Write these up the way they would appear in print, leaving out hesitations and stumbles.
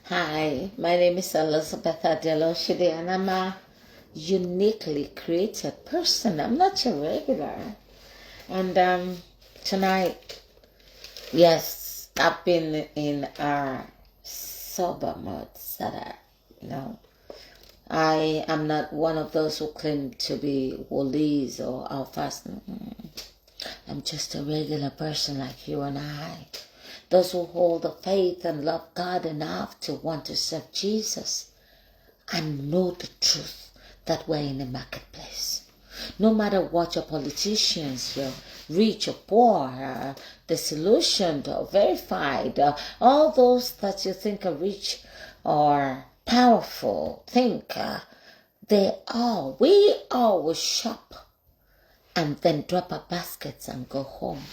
Hi, my name is Elizabeth Adeloshide, and I'm a uniquely created person. I'm not your regular. And tonight, yes, I've been in a sober mode that I am not one of those who claim to be wolies or alphas. I'm just a regular person like you and I. Those who hold the faith and love God enough to want to serve Jesus and know the truth that we're in a marketplace. No matter what your politicians, your rich or poor, disillusioned or verified, all those that you think are rich or powerful think, we all will shop and then drop our baskets and go home.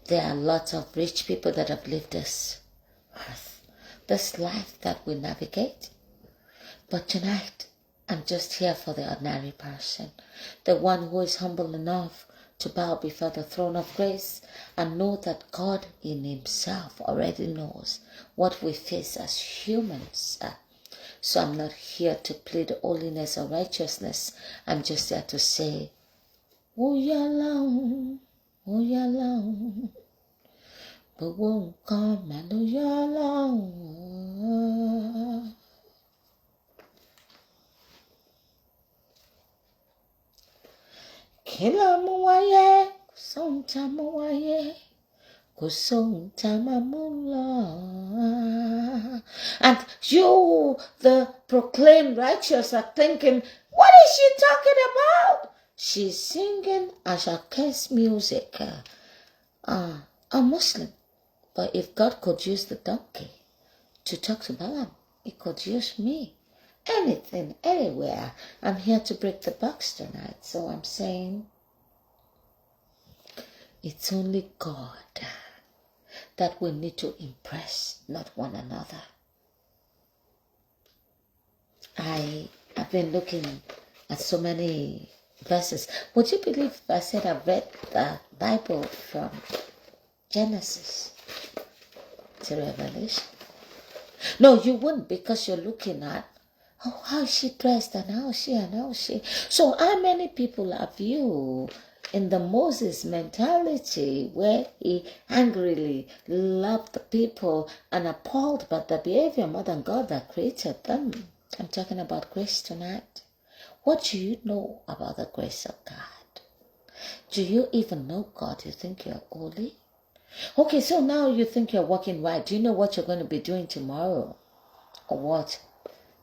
There are lots of rich people that have lived this earth, this life that we navigate. But tonight, I'm just here for the ordinary person, the one who is humble enough to bow before the throne of grace and know that God in himself already knows what we face as humans. So I'm not here to plead holiness or righteousness. I'm just here to say, oh yeah, but won't come and oh yeah, kila muwaye, kusonta muwaye, kusonta mamula. And you, the proclaimed righteous, are thinking, what is she talking about? She's singing Ashakes music. A Muslim. But if God could use the donkey to talk to Balaam, he could use me. Anything, anywhere. I'm here to break the box tonight. So I'm saying it's only God that we need to impress, not one another. I've been looking at so many verses. Would you believe I said I've read the Bible from Genesis to Revelation? No, you wouldn't, because you're looking at, oh, how is she dressed and how is she. So how many people have you in the Moses mentality where he angrily loved the people and appalled by the behavior more than God that created them? I'm talking about grace tonight. What do you know about the grace of God? Do you even know God? You think you're holy? Okay, so now you think you're walking right. Do you know what you're going to be doing tomorrow? Or what?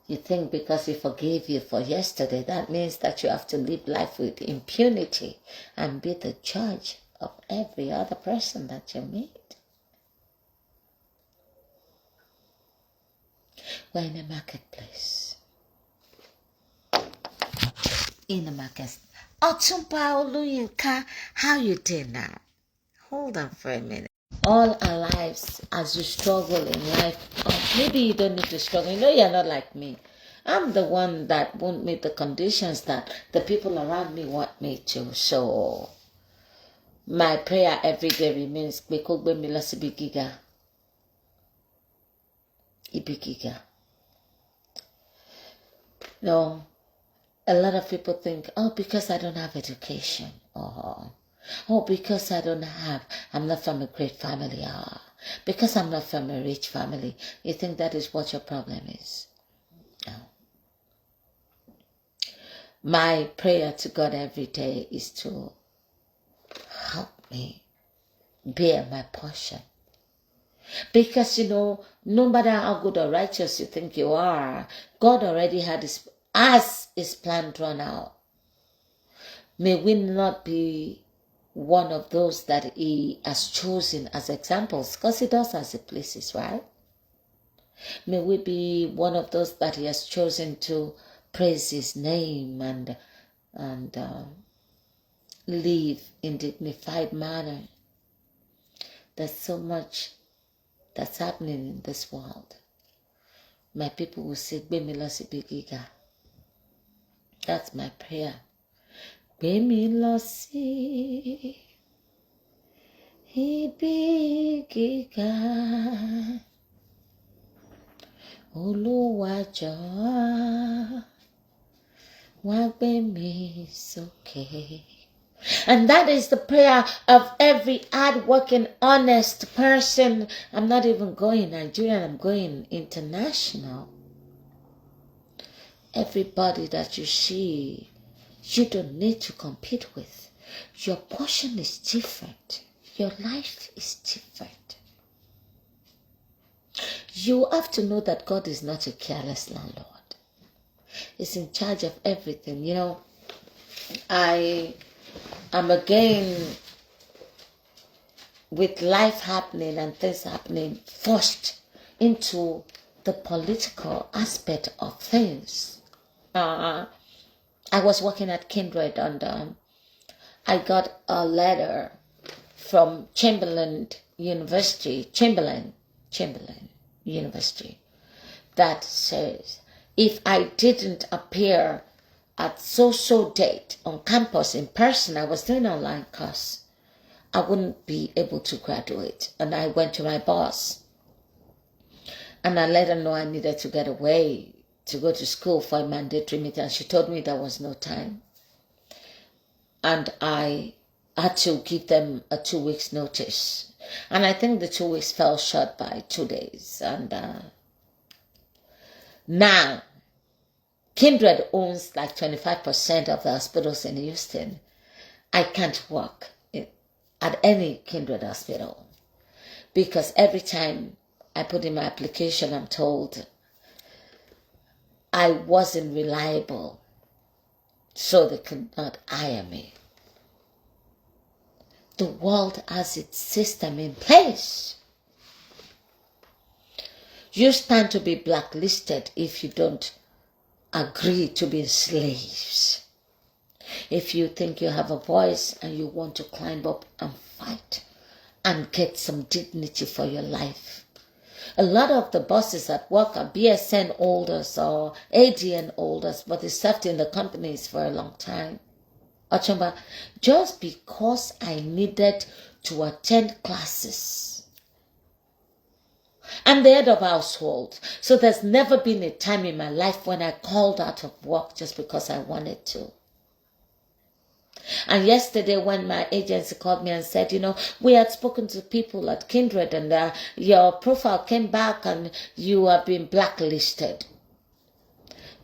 You think because he forgave you for yesterday, that means that you have to live life with impunity and be the judge of every other person that you meet. We're in a marketplace. In a market. Otumpa Oluyinka, how you doing now? Hold on for a minute. All our lives, as you struggle in life, or maybe you don't need to struggle. You know, you're not like me. I'm the one that won't meet the conditions that the people around me want me to. So my prayer every day remains, Ibigiga. No, a lot of people think, oh, because I don't have education, oh, because I'm not from a great family, because I'm not from a rich family. You think that is what your problem is? No. My prayer to God every day is to help me bear my portion. Because, no matter how good or righteous you think you are, God already has his plan drawn out. May we not be one of those that he has chosen as examples, because he does as he pleases, right? May we be one of those that he has chosen to praise his name and live in dignified manner. There's so much that's happening in this world. My people will say, Bemilosi. That's my prayer. Bemilosi Ibigiga. Olúwa jọ̀ọ́ wá gbé mi sókè. And that is the prayer of every hard-working, honest person. I'm not even going Nigerian, I'm going international. Everybody that you see, you don't need to compete with. Your portion is different. Your life is different. You have to know that God is not a careless landlord. He's in charge of everything. You know, I am again, with life happening and things happening, forced into the political aspect of things. I was working at Kindred and I got a letter from Chamberlain University that says if I didn't appear at so date on campus in person, I was doing an online course, I wouldn't be able to graduate. And I went to my boss and I let her know I needed to get away to go to school for a mandatory meeting, and she told me there was no time. And I had to give them a 2 weeks notice. And I think the 2 weeks fell short by 2 days. And now, Kindred owns like 25% of the hospitals in Houston. I can't work at any Kindred hospital because every time I put in my application, I'm told I wasn't reliable, so they could not hire me. The world has its system in place. You stand to be blacklisted if you don't agree to be slaves. If you think you have a voice and you want to climb up and fight and get some dignity for your life. A lot of the bosses at work are BSN holders or ADN holders, but they served in the companies for a long time. Ochamba, just because I needed to attend classes. I'm the head of household, so there's never been a time in my life when I called out of work just because I wanted to. And yesterday when my agency called me and said, you know, we had spoken to people at Kindred and your profile came back and you have been blacklisted.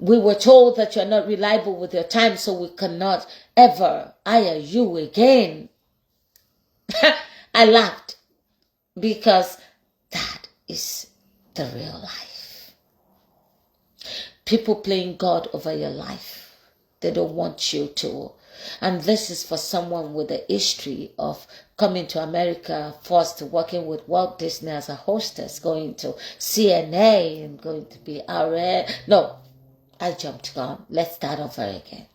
We were told that you're not reliable with your time, so we cannot ever hire you again. I laughed because that is the real life. People playing God over your life. They don't want you to. And this is for someone with a history of coming to America, first working with Walt Disney as a hostess, going to CNA and going to be RA. No, I jumped on. Let's start over again.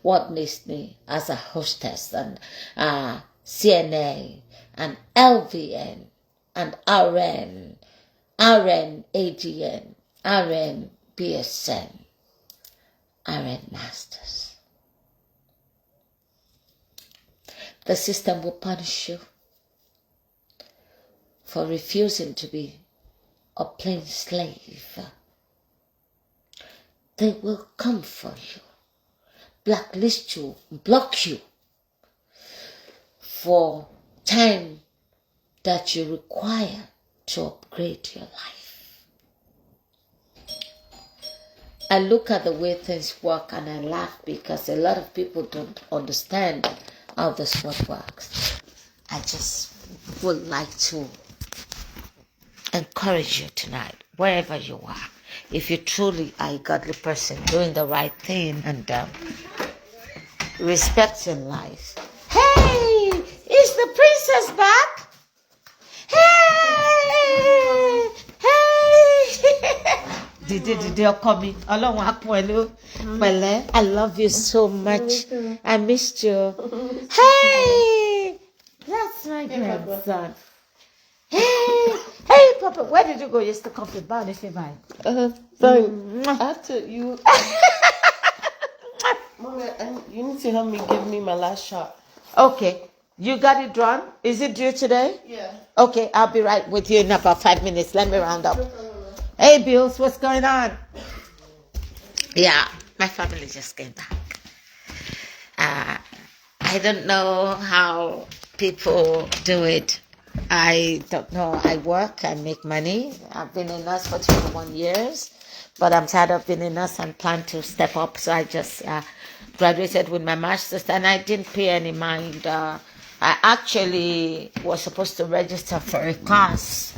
Walt Disney as a hostess and CNA and LVN and RN, ADN, RN, BSN, RN Masters. The system will punish you for refusing to be a plain slave. They will come for you, blacklist you, block you for time that you require to upgrade your life. I look at the way things work and I laugh because a lot of people don't understand how this work works. I just would like to encourage you tonight, wherever you are, if you truly are a godly person doing the right thing and respecting life. Hey, is the princess back? Hey, hey. Did you call me? I love you so much. I missed you. Hey, that's my grandson. Hey, Papa, where did you go yesterday? Coffee bar, if you mind. Fine. After you, Mommy, you need to help me give me my last shot. Okay, you got it drawn? Is it due today? Yeah. Okay, I'll be right with you in about 5 minutes. Let me round up. Hey, Bills, what's going on? Yeah, my family just came back. I don't know how people do it. I don't know. I work, I make money. I've been a nurse for 21 years, but I'm tired of being a nurse and plan to step up. So I just graduated with my master's and I didn't pay any mind. I actually was supposed to register for a class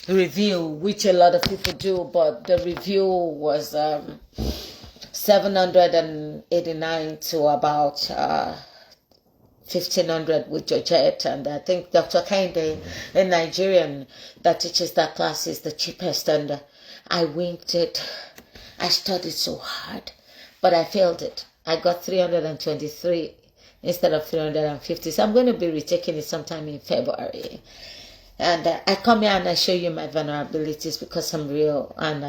review, which a lot of people do, but the review was 789 to about 1500 with Georgette, and I think Dr. Kende, a Nigerian that teaches that class, is the cheapest, and I winked it. I studied so hard, but I failed it. I got 323 instead of 350, so I'm going to be retaking it sometime in February. And I come here and I show you my vulnerabilities because I'm real, and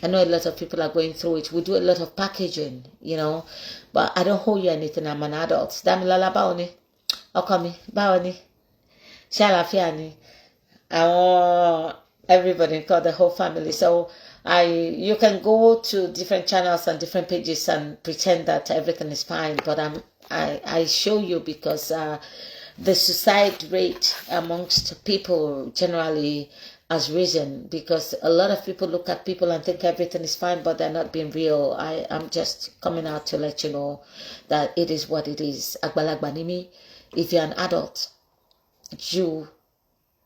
I know a lot of people are going through it. We do a lot of packaging, but I don't owe you anything. I'm an adult. Damilala baoni, okami baoni, shalafiani. I want everybody, call the whole family. So you can go to different channels and different pages and pretend that everything is fine. But I show you because the suicide rate amongst people generally has risen, because a lot of people look at people and think everything is fine, but they're not being real. I'm just coming out to let you know that it is what it is. Agbalagbanimi, if you're an adult, you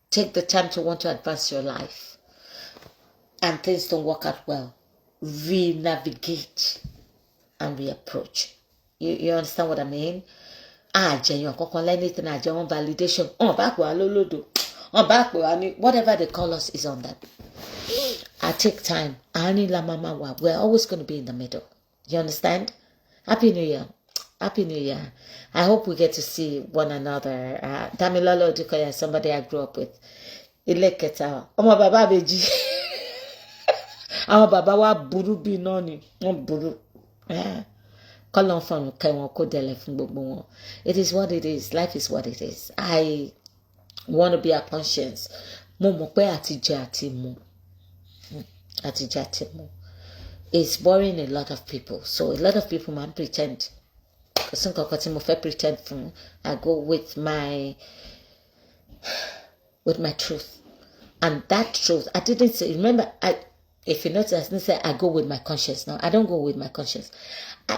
take the time to want to advance your life and things don't work out well, re-navigate and reapproach. You understand what I mean? Anything, validation, whatever they call us is on that. I take time. We're always going to be in the middle. You understand? Happy New Year. Happy New Year. I hope we get to see one another. Damilolo Dukoya, somebody I grew up with. Ileketa. Ọmọ bàbá beji. Àwọn bàbá wa burú bí náà ni. Wọ́n burú. Kọ́lọ́n fọ̀rùn kẹwọn kó dẹ̀lẹ̀ fún gbogbo wọn. It is what it is. Life is what it is. I want to be a conscience. Mo mọ̀ pé àtijẹ àti mu. Àtijẹ àti mu. It's boring a lot of people. So a lot of people might pretend. Pretend from. I go with my truth. And that truth, I didn't say, remember, if you notice, I didn't say I go with my conscience. No, I don't go with my conscience.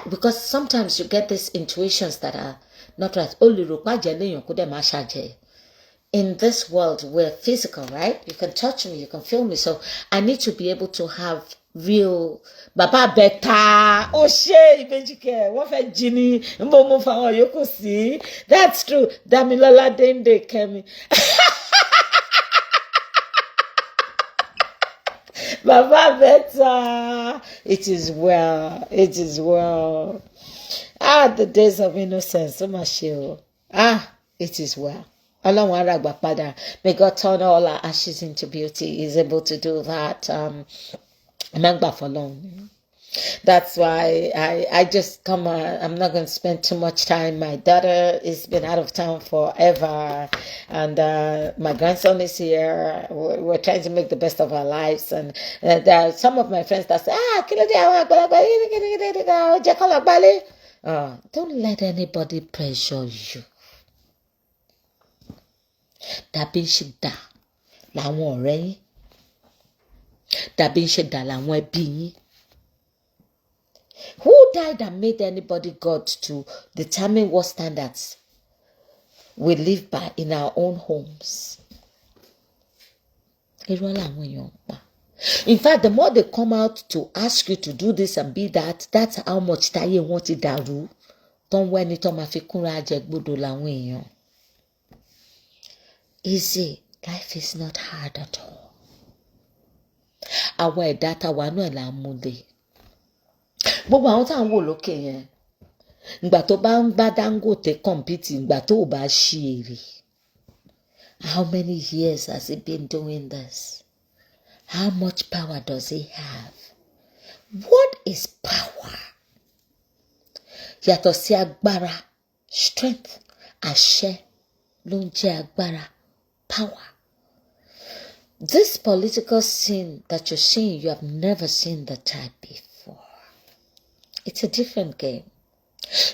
Because sometimes you get these intuitions that are not right. In this world, we're physical, right? You can touch me, you can feel me. So I need to be able to have real Baba Beta. Oh shit, what for Ginny? That's true. Damilola Dende Kemi. Baba Beta. It is well. It is well. The days of innocence. So much. It is well. May God turn all our ashes into beauty. He's able to do that. For long. That's why I just come. I'm not going to spend too much time. My daughter has been out of town forever, and my grandson is here. We're trying to make the best of our lives. And there are some of my friends that say, don't let anybody pressure you. Dàbí ń ṣe dà làwọn ọ̀rẹ́ yín. Dàbí ń ṣe dà làwọn ẹbí yín. Who died and made anybody God to determine what standards we live by in our own homes? Irọ́ làwọn èèyàn pa. In fact, the more they come out to ask you to do this and be that, that's how much táyé wọn ti dàrú. Tó ń wẹ́ni tó máa fi kúnra àjẹgbodò làwọn èèyàn. Easy. Life is not hard at all. Àwọn ẹ̀dá táwa náà là ń múlẹ̀. Gbogbo àwọn tá à ń wò lókè yẹn. Ìgbà tó bá ń bá Dangote compete, ìgbà tó ò bá ṣí èrè. How many years has he been doing this? How much power does he have? What is power? Yàtọ̀ sí agbára, strength, àṣẹ ló ń jẹ́ agbára. Power. This political scene that you're seeing, you have never seen the type before. It's a different game.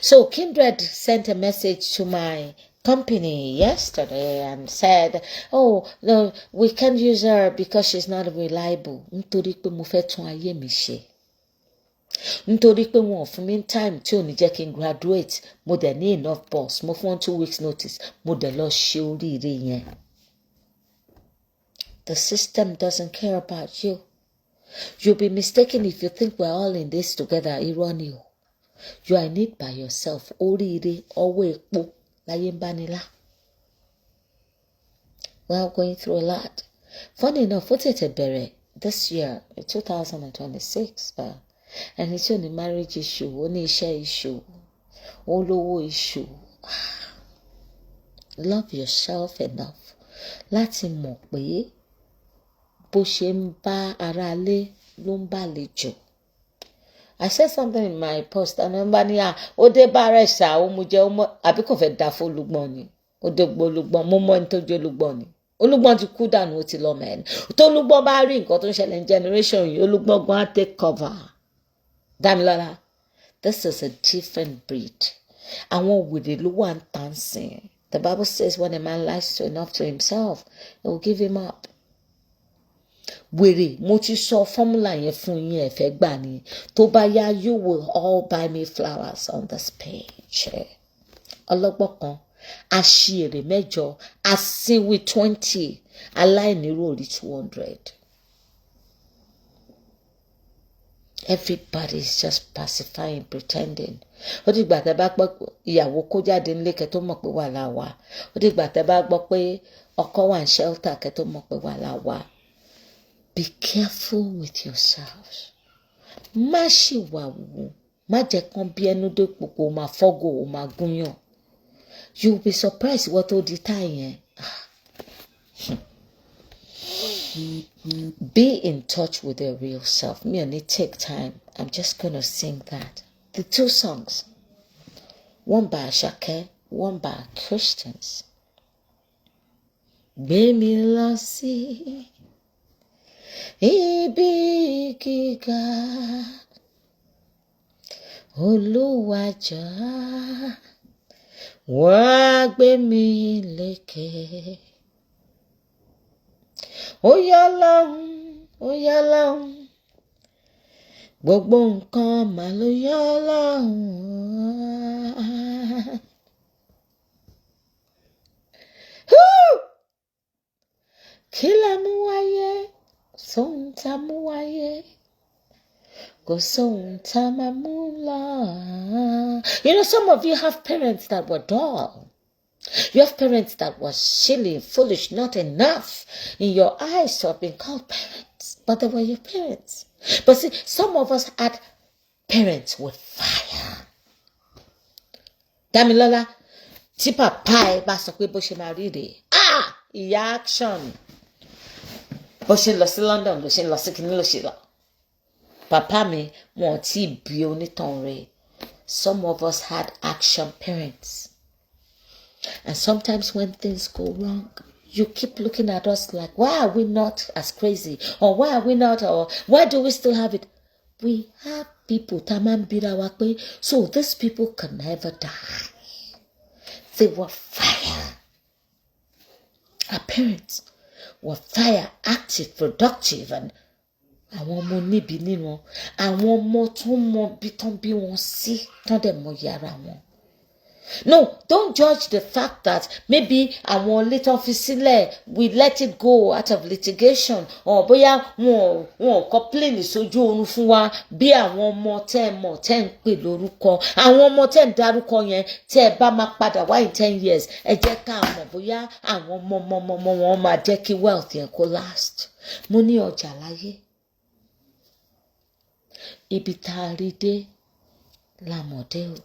So Kindred sent a message to my company yesterday and said, oh, no, we can't use her because she's not reliable. Nítorí pé mo fẹ́ tún ayé mi ṣe. Nítorí pé wọn ò fún mi time tí ò ní jẹ́ kí n graduate. Mo dẹ̀ ní enough boss. Mo fún 2 weeks notice. Mo dẹ̀ lọ ṣe oríire yẹn. The system doesn't care about you. You'll be mistaken if you think we're all in this together. Irọ́ ni o. You are in it by yourself. Oríire, ọwọ́ epo, láyé ń bánilá. We're going through a lot. Funny enough, ó tètè bẹ̀rẹ̀ this year, 2026. And it's only marriage issue, ó ní iṣẹ́ issue, ó lówó issue. Love yourself enough láti mọ̀ pé bó ṣe ń bá ara lé ló ń bá àlejò. I said something in my post and nobody ó dé bára ẹ̀ṣà ó mu jẹ́ ó mọ́ àbí kò fẹ́ da fún Olúgbọ́n ni ó dé gbọ́ Olúgbọ́n mo mọ́ ẹni tó jẹ́ Olúgbọ́n ni Olúgbọ́n ti kú dànù ó ti lọ mẹ́rin tó Olúgbọ́n bá rí nǹkan tó ń ṣẹlẹ̀ ní generation yìí Olúgbọ́n gan á take cover. Dámilọ́lá, this is a different breed. Àwọn wèrè ló wà ń tàn sìn. The Bible says when a man lies enough to himself, it will give him up. Wèrè, mo ti sọ fọ́múlà yẹn fún yín ẹ fẹ́ gbà ni. Tó bá yá, you will all buy me flowers on this page. Ọlọ́gbọ́n kan, aṣièrè mẹ́jọ, asínwín 20, aláìníròrí 200. Everybody is just pacifying, pretending. Ó dìgbà tẹ́ bá gbọ́ ìyàwó kó jáde nílé kẹ́ tó mọ̀ pé wàhálà wà. Ó dìgbà tẹ́ bá gbọ́ pé ọkọ wà ní shelter kẹ́ tó mọ̀ pé wàhálà wà. Be careful with yourselves. Má ṣìwàwù, má jẹ́ kán bí ẹnu dé pòpò máa fọ́gò ó máa gúnyàn. You will be surprised what tó di táì yẹn. Be in touch with your real self. Me and it take time. I'm just gonna sing that. The 2 songs. One by Asake, one by Christians. Gbé mi lọ sí ibi gíga. Olúwa jọ̀ọ́, wá gbé mi lékè. Ó yá lọ́hùn, gbogbo nǹkan mà ló yá lọ́hùn. Kí la mú wáyé, sóhun tá mú wáyé, kò sóhun tá máa mú lọ. You know, some of you have parents that were dull. You have parents that were silly, foolish, not enough in your eyes to have been called parents, but they were your parents. But see, some of us had parents with fire. Dámilọ́lá, tí pàpá ẹ bá sọ pé bó ṣe máa rí rèé, ìyá action. Bó ṣe lọ sí London, ló ṣe lọ sí kíní ló ṣe lọ. Pàpá mi, wọn ò tí ì bí onítàn rẹ̀. Some of us had action parents. And sometimes when things go wrong, you keep looking at us like, why are we not as crazy? Or why are we not? Or why do we still have it? We have people, Taman Birawakwe, so these people can never die. They were fire. Our parents were fire, active, productive, and àwọn ọmọ níbi nínú wọn, àwọn ọmọ tó mọ bí tán bí wọn sí, tán dẹ̀ mọ yàrá wọn. No, don't judge the fact that maybe àwọn little fisile, we let it go out of litigation, or bóyá wọn complain sójú oorun fún wa bí àwọn ọmọ tẹ́ mọ̀ tẹ́ ń pè lórúkọ, àwọn ọmọ tẹ́ ń dárúkọ yẹn tẹ́ bá máa padà wá in 10 years, ẹ jẹ́ ká mọ̀ bóyá àwọn ọmọ wọn máa jẹ́ kí wealth yẹn kó last. Mo ní ọjà láyé. Ibi tá a rí dé la mọ̀ dé o.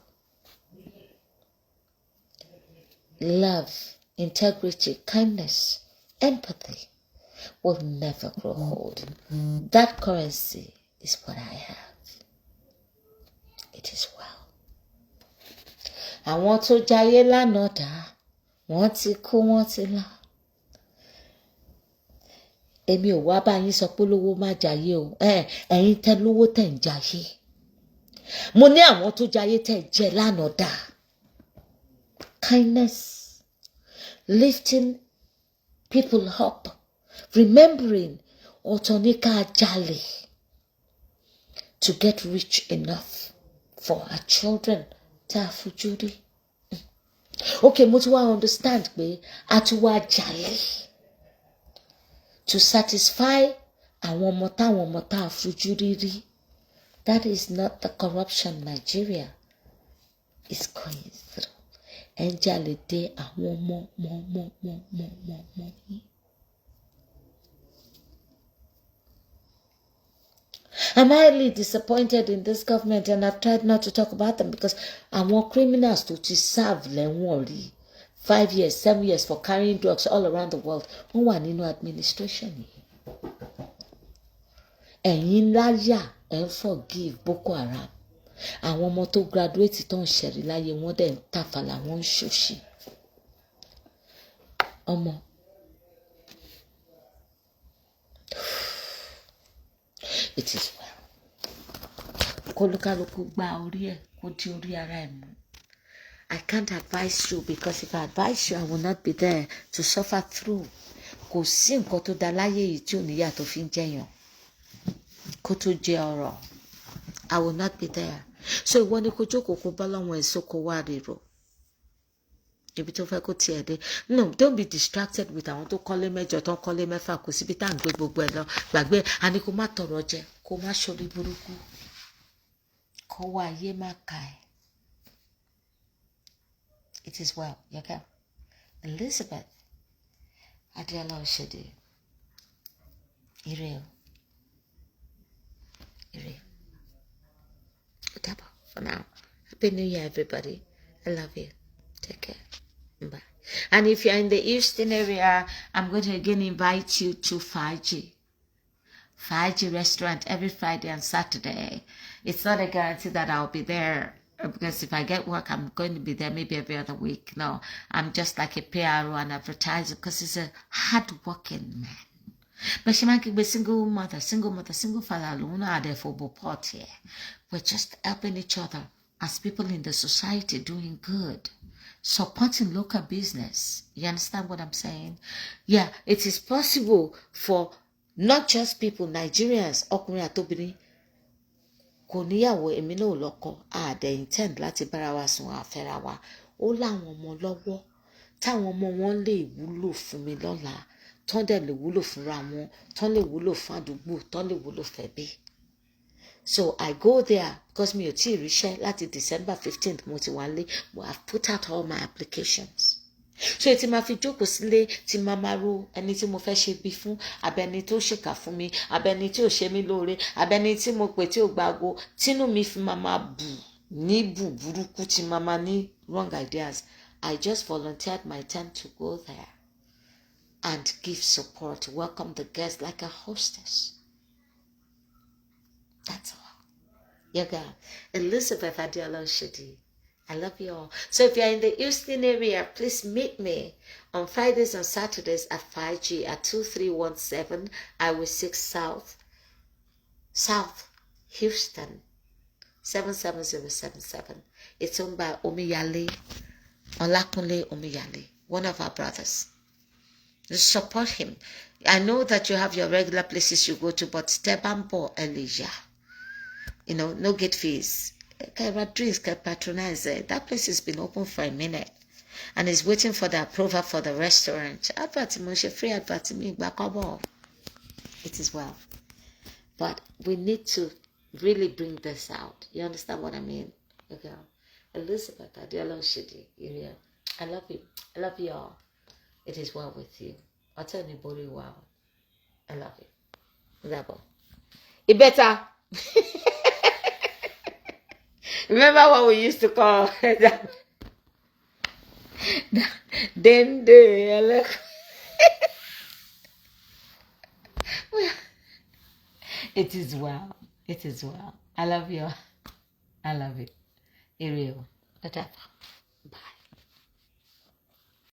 Love, integrity, kindness, empathy will never grow old. That currency is what I have. It is well. Àwọn tó jayé lánàá dá, wọ́n ti kú, wọ́n ti lọ. èmi ò wá bá yín sọ pé lówó má jayé o ẹ̀yin tẹ́ lówó tẹ́ ń jayé mo ní àwọn tó jayé tẹ́ jẹ lánàá dá kindness lifting people up remembering ọ̀tọ̀ ní ká jalè to get rich enough for our children tá a fojú rí okay mo ti wá understand pé a ti wá jalè to satisfy àwọn ọmọ tá a fojú rí rí. That is not the corruption Nigeria is going through. Ẹ ń jalè dé àwọn ọmọ yìí. I'm highly disappointed in this government and I've tried not to talk about them because àwọn criminals tó ti serve lẹ́wọ̀n rí 5 years 7 years for carrying drugs all around the world wọ́n wà nínú administration yìí. Ẹ̀yin láyà ẹ̀ ń forgive Boko Haram àwọn ọmọ tó graduate tó ń ṣẹ̀rí láyé wọ́n dẹ̀ ń tàfàlà wọ́n ń ṣòṣì. Ọmọ it is well. Kólúkálukú gba orí ẹ̀ kó di orí ara ẹ̀ mú. I can't advise you because if I advise you I will not be there to suffer through. Kò sí nǹkan tó da láyé yìí tí ò níyà tó fi ń jẹyàn. Kó tó jẹ ọ̀rọ̀. I will not be there. So ìwọ ni kó jókòó kó bá láwọn èso kó wá rèrò. Ibi tó fẹ́ kó tiẹ̀ dé. No, don't be distracted with àwọn tó kọ́lé mẹ́jọ tó ń kọ́lé mẹ́fà kò síbi tá à ń gbé gbogbo ẹ̀ lọ. Gbàgbé àní kó má tọrọ jẹ kó má ṣorí burúkú. Kó wá ayé má ka ẹ̀. It is well, yẹ́ká. Elizabeth Adéọlá Òṣèdè. Ire o. Ire. Double for now. Happy New Year, everybody. I love you. Take care. Bye. And if you're in the Houston area, I'm going to again invite you to Faji restaurant every Friday and Saturday. It's not a guarantee that I'll be there because if I get work, I'm going to be there maybe every other week. No, I'm just like a PRO and advertiser because he's a hard-working man. But she might be single mother, single father, Luna, therefore, pot here. We're just helping each other as people in the society doing good, supporting local business. You understand what I'm saying? Yeah, it is possible for not just people, Nigerians, ọkùnrin àtobìnrin, kò níyàwó èmi náà lọ́kọ, àdẹ intend láti bára wa sùn àfẹ́ra wa. Ó láwọn ọmọ lọ́wọ́, táwọn ọmọ wọn lè wúlò fún mi lọ́la. Tán dẹ̀ lè wúlò fúnra wọn, tán lè wúlò fún àdúgbò, tán lè wúlò fẹ́bí. So I go there because mi ò tí ì ríṣẹ́ láti December 15th mo ti wà nílé, but I've put out all my applications. So tí ma fi jókòó sílé tí ma máa ro ẹni tí mo fẹ́ ṣe bí fún, abẹni tó ṣèkà fún mi, abẹni tí ò ṣe mí lóore, abẹni tí mo pè tí ò gbàgbó, tínú mi fi máa bù ní bù burúkú tí ma máa ní wrong ideas. I just volunteered my time to go there and give support, welcome the guests like a hostess. That's all. Yoga. Elizabeth Adéọlá Òṣèdè. I love you all. So if you're in the Houston area, please meet me on Fridays and Saturdays at 5G at 2317 Highway 6 South Houston 77077. It's owned by Omiyale, Olakunle Omiyale, one of our brothers. Just support him. I know that you have your regular places you go to, but Stebambo Elijah, no gate fees. Drinks can patronize it. That place has been open for a minute and is waiting for the approval for the restaurant. Free advert. It is well. But we need to really bring this out. You understand what I mean? Okay. Elizabeth Adéọlá Òṣèdè. I love you. I love you all. It is well with you. I'll tell anybody wow. I love you. Double. It better. Remember what we used to call that? It is well. It is well. I love you. I love it. Ariel. Bye.